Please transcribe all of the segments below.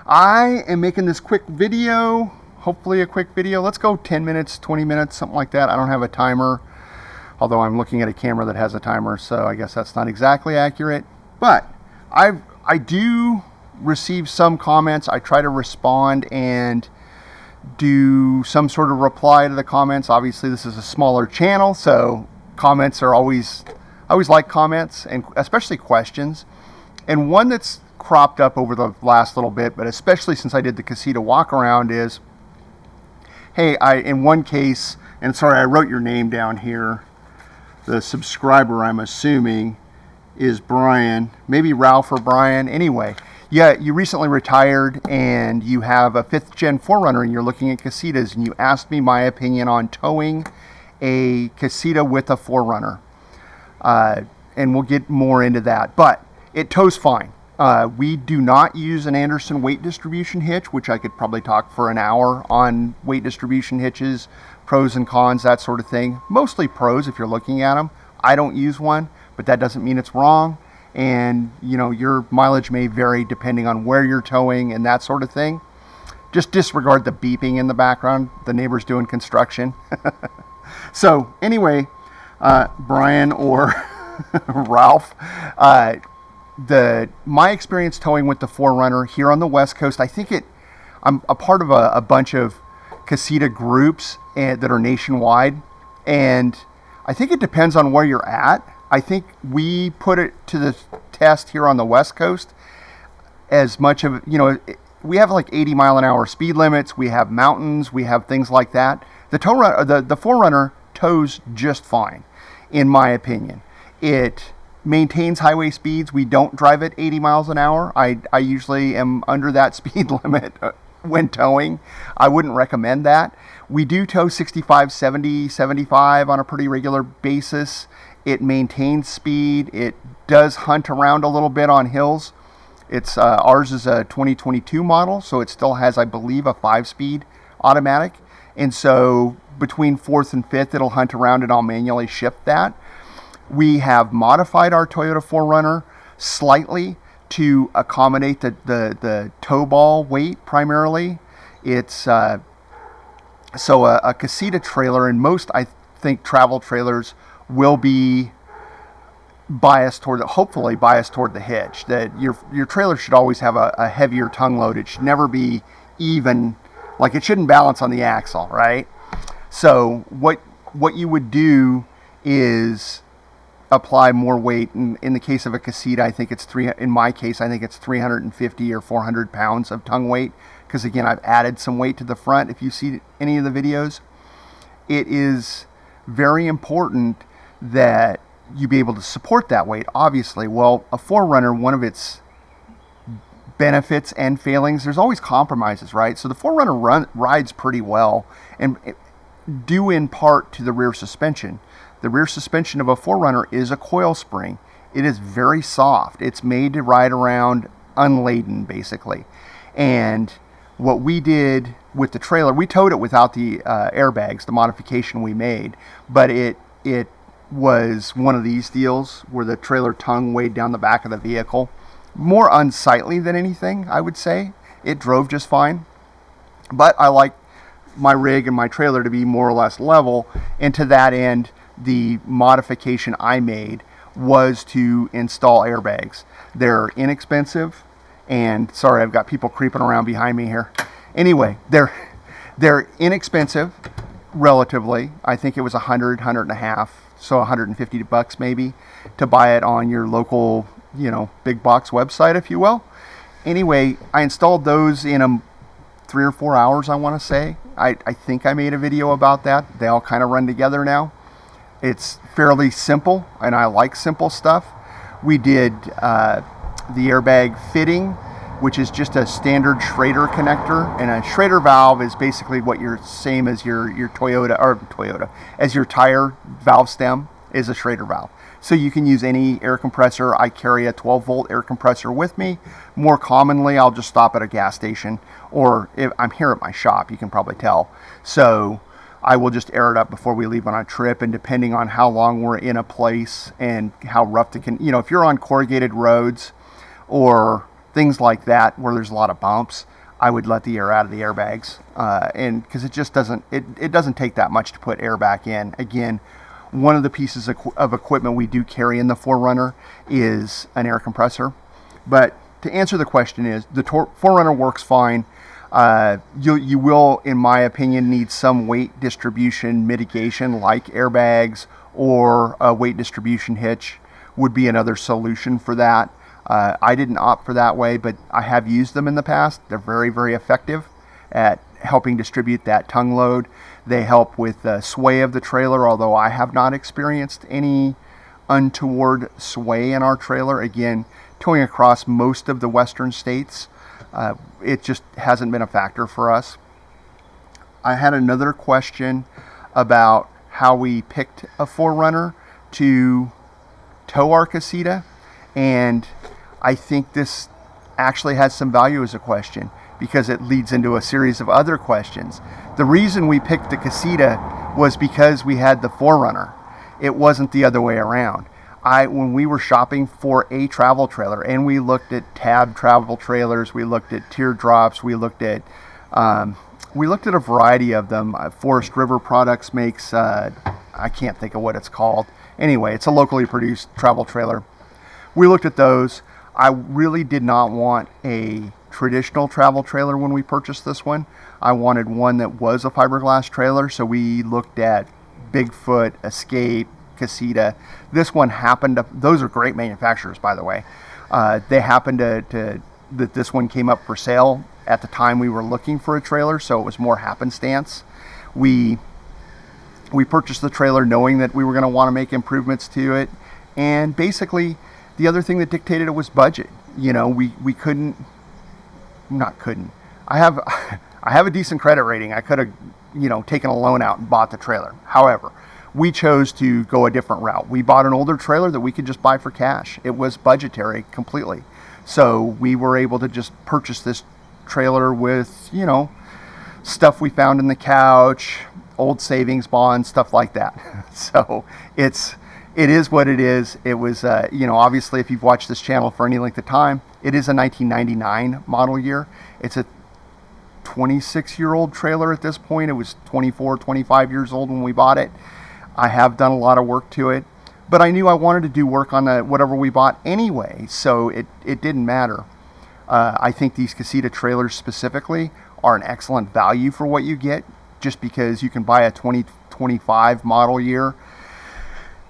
I am making this quick video, hopefully a quick video. Let's go 10 minutes, 20 minutes, something like that. I don't have a timer, although I'm looking at a camera that has a timer, so I guess that's not exactly accurate. But I do receive some comments. I try to respond and do some sort of reply to the comments. Obviously, this is a smaller channel, so comments are always, I always like comments, and especially questions. And one that's cropped up over the last little bit, but especially since I did the Casita walk around, is, hey, in one case, and sorry, I wrote your name down here. The subscriber, I'm assuming, is Brian, maybe Ralph or Brian. Anyway, yeah, you recently retired and you have a 5th gen 4Runner and you're looking at Casitas, and you asked me my opinion on towing a Casita with a 4Runner. And we'll get more into that, but it tows fine. We do not use an Anderson weight distribution hitch, which I could probably talk for an hour on weight distribution hitches, pros and cons, that sort of thing. Mostly pros if you're looking at them. I don't use one, but that doesn't mean it's wrong. And you know, your mileage may vary depending on where you're towing and that sort of thing. Just disregard the beeping in the background. The neighbor's doing construction. So anyway, Brian or Ralph, my experience towing with the 4Runner here on the West Coast, I'm a part of a bunch of Casita groups that are nationwide, and I think it depends on where you're at. I think we put it to the test here on the West Coast as much of, we have like 80 mile an hour speed limits, we have mountains, we have things like that. The 4Runner tows just fine, in my opinion. It maintains highway speeds. We don't drive at 80 miles an hour. I usually am under that speed limit when towing. I wouldn't recommend that. We do tow 65, 70, 75 on a pretty regular basis. It maintains speed. It does hunt around a little bit on hills. It's ours is a 2022 model, so it still has, I believe, a 5-speed automatic. And so between 4th and 5th, it'll hunt around and I'll manually shift that. We have modified our Toyota 4Runner slightly to accommodate the tow ball weight primarily. It's so a Casita trailer, and most, I think, travel trailers will be hopefully biased toward the hitch. That your trailer should always have a heavier tongue load. It should never be even, like it shouldn't balance on the axle, right? So what you would do is apply more weight. In the case of a Casita, I think it's in my case, I think it's 350 or 400 pounds of tongue weight. Because again, I've added some weight to the front. If you see any of the videos, it is very important that you be able to support that weight, obviously. Well, a 4Runner, one of its benefits and failings, there's always compromises, right? So the 4Runner rides pretty well, and due in part to the rear suspension. The rear suspension of a 4Runner is a coil spring. It is very soft. It's made to ride around unladen, basically. And what we did with the trailer, we towed it without the airbags, the modification we made, but it was one of these deals where the trailer tongue weighed down the back of the vehicle. More unsightly than anything, I would say. It drove just fine, but I like my rig and my trailer to be more or less level, and to that end, the modification I made was to install airbags. They're inexpensive, and sorry, I've got people creeping around behind me here. Anyway, they're inexpensive, relatively. I think it was $100 and a half, so $150 maybe, to buy it on your local, big box website, if you will. Anyway, I installed those in 3 or 4 hours, I want to say. I think I made a video about that. They all kind of run together now. It's fairly simple, and I like simple stuff. We did the airbag fitting, which is just a standard Schrader connector, and a Schrader valve is basically what same as your Toyota, as your tire valve stem is a Schrader valve. So you can use any air compressor. I carry a 12-volt air compressor with me. More commonly, I'll just stop at a gas station, or if I'm here at my shop, you can probably tell. So I will just air it up before we leave on a trip, and depending on how long we're in a place and how rough if you're on corrugated roads or things like that where there's a lot of bumps, I would let the air out of the airbags, and because it just doesn't it doesn't take that much to put air back in. Again, one of the pieces of equipment we do carry in the 4Runner is an air compressor. But to answer the question is, the 4Runner works fine. You will, in my opinion, need some weight distribution mitigation like airbags, or a weight distribution hitch would be another solution for that. I didn't opt for that way, but I have used them in the past. They're very, very effective at helping distribute that tongue load. They help with the sway of the trailer, although I have not experienced any untoward sway in our trailer. Again, towing across most of the western states, it just hasn't been a factor for us. I had another question about how we picked a 4Runner to tow our Casita, and I think this actually has some value as a question because it leads into a series of other questions. The reason we picked the Casita was because we had the 4Runner. It wasn't the other way around. When we were shopping for a travel trailer, and we looked at Tab travel trailers, we looked at teardrops, we looked at a variety of them. Forest River Products makes, I can't think of what it's called. Anyway, it's a locally produced travel trailer. We looked at those. I really did not want a traditional travel trailer when we purchased this one. I wanted one that was a fiberglass trailer, so we looked at Bigfoot, Escape, Casita. This one happened to, those are great manufacturers, by the way. They happened to that this one came up for sale at the time we were looking for a trailer, so it was more happenstance. We purchased the trailer knowing that we were going to want to make improvements to it, and basically the other thing that dictated it was budget. You know, we couldn't. I have a decent credit rating. I could have, taken a loan out and bought the trailer. However, we chose to go a different route. We bought an older trailer that we could just buy for cash. It was budgetary completely. So we were able to just purchase this trailer with, stuff we found in the couch, old savings bonds, stuff like that. So it is what it is. It was, obviously if you've watched this channel for any length of time, it is a 1999 model year. It's a 26-year-old trailer at this point. It was 24, 25 years old when we bought it. I have done a lot of work to it, but I knew I wanted to do work on whatever we bought anyway, so it didn't matter. I think these Casita trailers specifically are an excellent value for what you get, just because you can buy a 2025 model year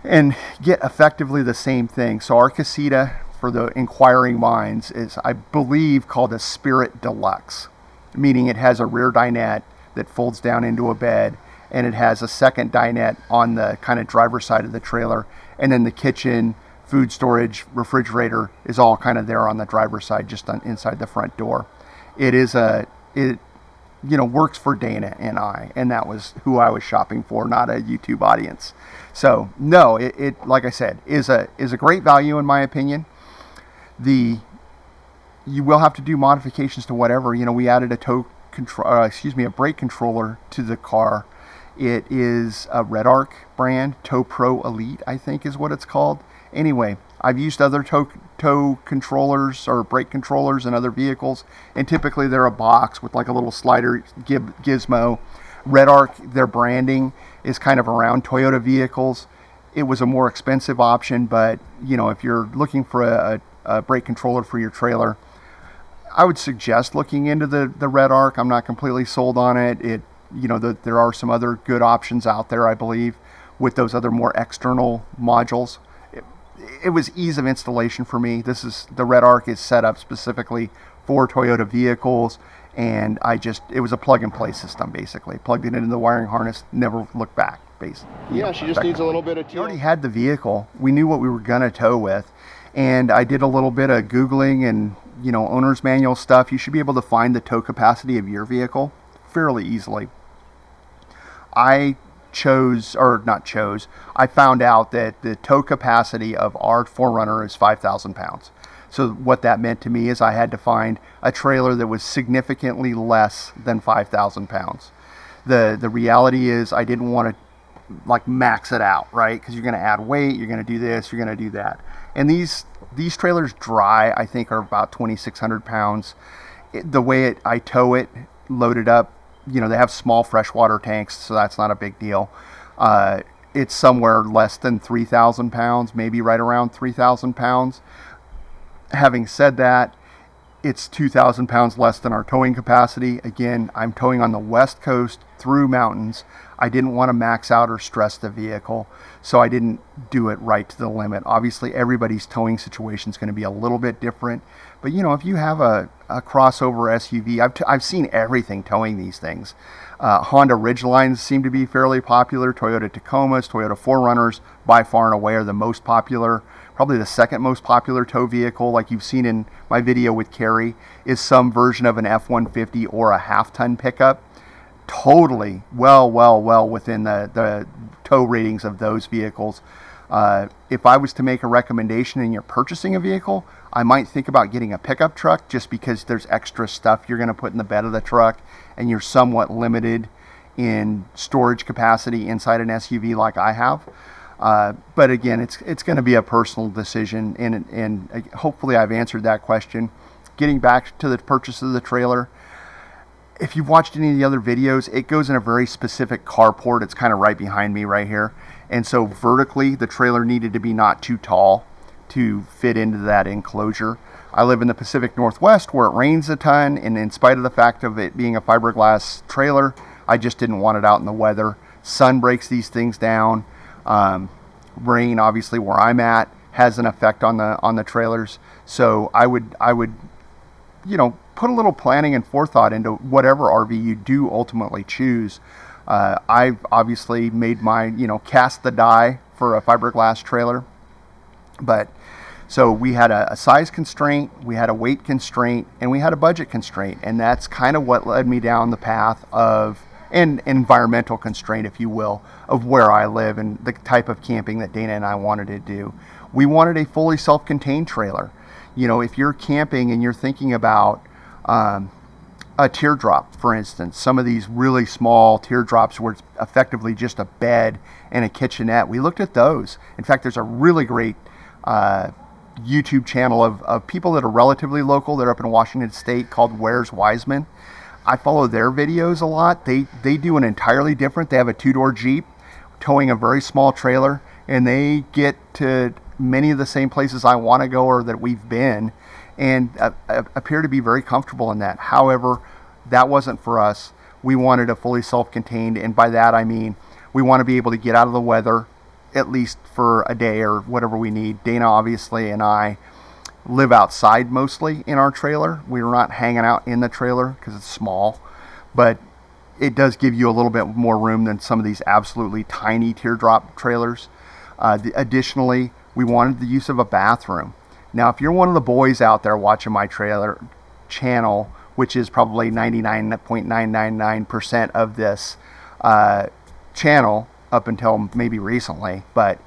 and get effectively the same thing. So our Casita, for the inquiring minds, is, I believe, called a Spirit Deluxe, meaning it has a rear dinette that folds down into a bed, and it has a second dinette on the kind of driver's side of the trailer, and then the kitchen, food storage, refrigerator is all kind of there on the driver's side, just inside the front door. It works for Dana and I, and that was who I was shopping for, not a YouTube audience. So no, it like I said, is a great value in my opinion. You will have to do modifications to whatever. We added a brake controller to the car. It is a Red Arc brand, Tow Pro Elite, I think is what it's called. Anyway, I've used other tow controllers or brake controllers in other vehicles, and typically they're a box with like a little slider gizmo. Red Arc, their branding is kind of around Toyota vehicles. It was a more expensive option, but if you're looking for a brake controller for your trailer, I would suggest looking into the Red Arc. I'm not completely sold on it. There are some other good options out there, I believe, with those other more external modules. It was ease of installation for me. The Red Arc is set up specifically for Toyota vehicles, and it was a plug and play system basically. Plugged it into the wiring harness, never looked back basically. Yeah, she just needs a little bit of We already had the vehicle. We knew what we were gonna tow with, and I did a little bit of Googling and owner's manual stuff. You should be able to find the tow capacity of your vehicle fairly easily. I found out that the tow capacity of our 4Runner is 5,000 pounds. So what that meant to me is I had to find a trailer that was significantly less than 5,000 pounds. The reality is I didn't want like max it out, right? Because you're going to add weight, you're going to do this, you're going to do that. And these trailers dry, I think, are about 2,600 pounds. The way I tow it, loaded up, they have small freshwater tanks, so that's not a big deal. It's somewhere less than 3,000 pounds, maybe right around 3,000 pounds. Having said that, it's 2,000 pounds less than our towing capacity. Again, I'm towing on the West Coast through mountains. I didn't want to max out or stress the vehicle, so I didn't do it right to the limit. Obviously, everybody's towing situation is going to be a little bit different, but if you have a crossover SUV, I've seen everything towing these things. Honda Ridgelines seem to be fairly popular. Toyota Tacomas, Toyota 4Runners, by far and away are the most popular. Probably the second most popular tow vehicle, like you've seen in my video with Carrie, is some version of an F-150 or a half-ton pickup. Totally well within the tow ratings of those vehicles. If I was to make a recommendation and you're purchasing a vehicle, I might think about getting a pickup truck, just because there's extra stuff you're going to put in the bed of the truck and you're somewhat limited in storage capacity inside an SUV like I have. But again, it's going to be a personal decision, and hopefully I've answered that question. Getting back to the purchase of the trailer, if you've watched any of the other videos, it goes in a very specific carport. It's kind of right behind me right here. And so vertically, the trailer needed to be not too tall to fit into that enclosure. I live in the Pacific Northwest where it rains a ton, and in spite of the fact of it being a fiberglass trailer, I just didn't want it out in the weather. Sun breaks these things down. Rain, obviously, where I'm at, has an effect on the trailers. So I would put a little planning and forethought into whatever RV you do ultimately choose. I've obviously made my, cast the die for a fiberglass trailer. But so we had a size constraint, we had a weight constraint, and we had a budget constraint. And that's kind of what led me down the path of an environmental constraint, if you will, of where I live and the type of camping that Dana and I wanted to do. We wanted a fully self-contained trailer. If you're camping and you're thinking about a teardrop, for instance, some of these really small teardrops where it's effectively just a bed and a kitchenette, we looked at those. In fact, there's a really great YouTube channel of people that are relatively local. They're up in Washington State, called Where's Wiseman. I follow their videos a lot. They do an entirely different. They have a 2-door Jeep towing a very small trailer, and they get to many of the same places I want to go or that we've been, and appear to be very comfortable in that. However, that wasn't for us. We wanted a fully self-contained, and by that I mean we want to be able to get out of the weather at least for a day or whatever we need. Dana, obviously, and I live outside mostly in our trailer. We're not hanging out in the trailer because it's small, but it does give you a little bit more room than some of these absolutely tiny teardrop trailers. Additionally, we wanted the use of a bathroom. Now, if you're one of the boys out there watching my trailer channel, which is probably 99.999% of this channel up until maybe recently, but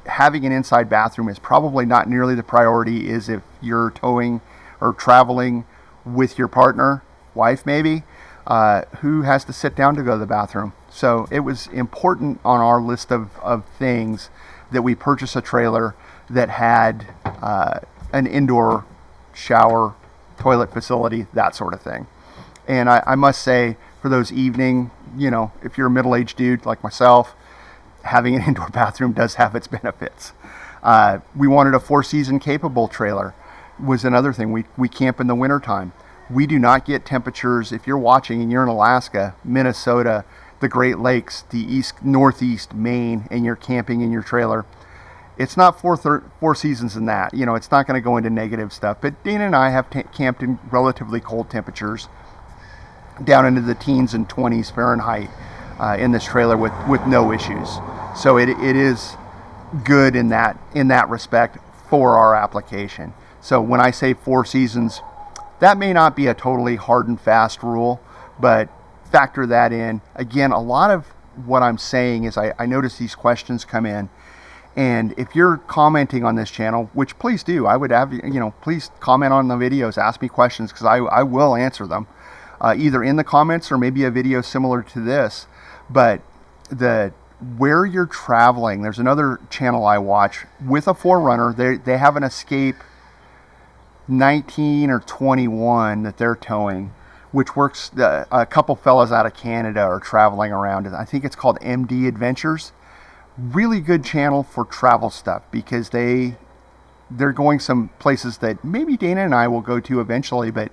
having an inside bathroom is probably not nearly the priority is if you're towing or traveling with your partner, wife maybe, who has to sit down to go to the bathroom. So it was important on our list of things that we purchase a trailer that had an indoor shower, toilet facility, that sort of thing. And I must say, for those evening, if you're a middle-aged dude like myself, having an indoor bathroom does have its benefits. We wanted a 4-season capable trailer, was another thing. We camp in the wintertime. We do not get temperatures, if you're watching and you're in Alaska, Minnesota, the Great Lakes, the northeast Maine, and you're camping in your trailer, it's not 4 seasons in that. It's not going to go into negative stuff. But Dana and I have camped in relatively cold temperatures, down into the teens and 20s Fahrenheit, in this trailer with no issues. So it is good in that respect for our application. So when I say 4 seasons, that may not be a totally hard and fast rule, but factor that in. Again, a lot of what I'm saying is I notice these questions come in, and if you're commenting on this channel, which please do, I would have, please comment on the videos, ask me questions, because I will answer them, either in the comments or maybe a video similar to this. But where you're traveling. There's another channel I watch with a 4Runner. They have an Escape 19 or 21 that they're towing, which works. A couple fellas out of Canada are traveling around. I think it's called MD Adventures. Really good channel for travel stuff, because they're going some places that maybe Dana and I will go to eventually, but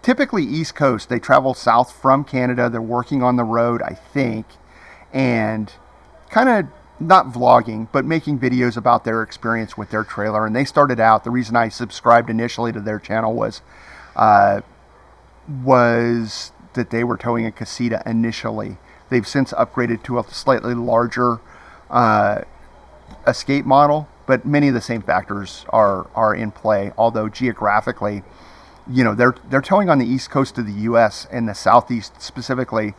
typically East Coast. They travel south from Canada. They're working on the road, I think, and kind of not vlogging, but making videos about their experience with their trailer. And they started out, the reason I subscribed initially to their channel was that they were towing a Casita initially. They've since upgraded to a slightly larger Escape model, but many of the same factors are in play, although geographically, you know, they're towing on the east coast of the US and the southeast specifically,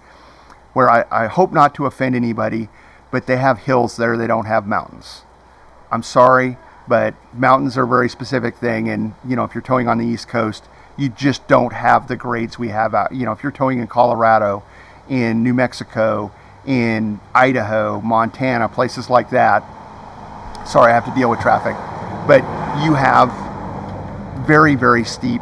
where I hope not to offend anybody, but they have hills there. They don't have mountains. I'm sorry, but mountains are a very specific thing, and you know, if you're towing on the east coast, you just don't have the grades we have out. You know, if you're towing in Colorado, in New Mexico, in Idaho, Montana, places like that, sorry, I have to deal with traffic, but you have very, very steep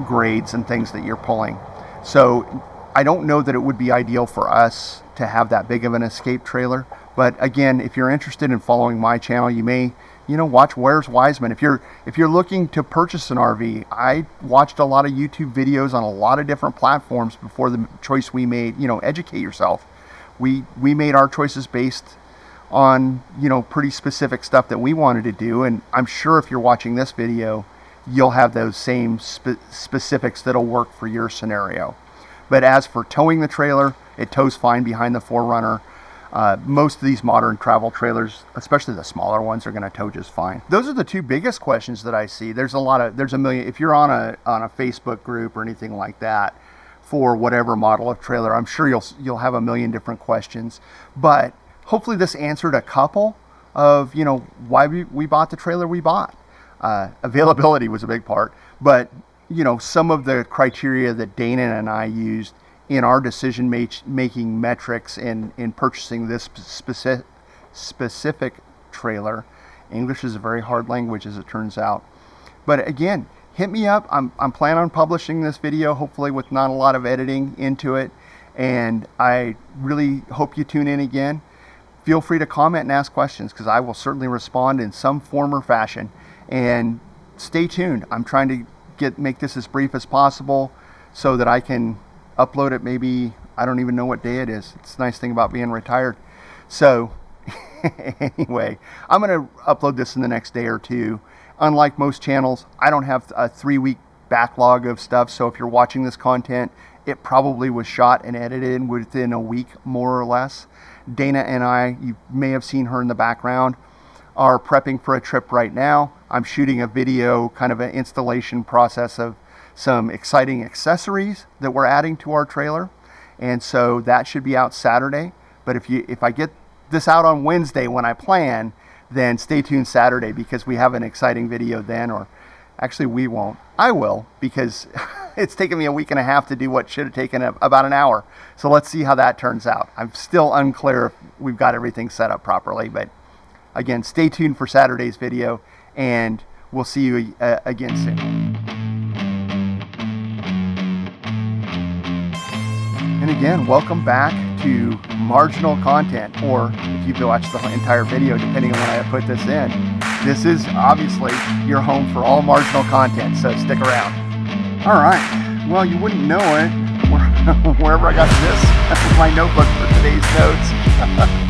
grades and things that you're pulling. So I don't know that it would be ideal for us to have that big of an Escape trailer. But again, if you're interested in following my channel, you may, you know, watch Where's Wiseman. If you're looking to purchase an RV, I watched a lot of YouTube videos on a lot of different platforms before the choice we made. You know, educate yourself. We made our choices based on, you know, pretty specific stuff that we wanted to do, and I'm sure if you're watching this video, you'll have those same specifics that'll work for your scenario. But as for towing the trailer, it tows fine behind the 4Runner. Most of these modern travel trailers, especially the smaller ones, are going to tow just fine. Those are the two biggest questions that I see. There's a million. If you're on a Facebook group or anything like that for whatever model of trailer, I'm sure you'll have a million different questions. But hopefully this answered a couple of, you know, why we bought the trailer we bought. Availability was a big part, but you know, some of the criteria that Dana and I used in our decision making metrics in purchasing this specific trailer. English is a very hard language, as it turns out. But again, hit me up. I'm planning on publishing this video, hopefully with not a lot of editing into it, and I really hope you tune in again. Feel free to comment and ask questions, because I will certainly respond in some form or fashion. And stay tuned. I'm trying to make this as brief as possible so that I can upload it. Maybe, I don't even know what day it is. It's a nice thing about being retired. So anyway, I'm going to upload this in the next day or two. Unlike most channels, I don't have a 3-week backlog of stuff. So if you're watching this content, it probably was shot and edited within a week, more or less. Dana and I, you may have seen her in the background, are prepping for a trip right now. I'm shooting a video, kind of an installation process of some exciting accessories that we're adding to our trailer, and so that should be out Saturday. But if I get this out on Wednesday when I plan, then stay tuned Saturday, because we have an exciting video then. Or actually, we won't. I will, because it's taken me a week and a half to do what should have taken about an hour. So let's see how that turns out. I'm still unclear if we've got everything set up properly, but again, stay tuned for Saturday's video, and we'll see you again soon. And again, welcome back to Marginal Content, or if you've watched the entire video, depending on when I put this in, this is obviously your home for all marginal content, so stick around. All right, well, you wouldn't know it wherever I got this, my notebook for today's notes.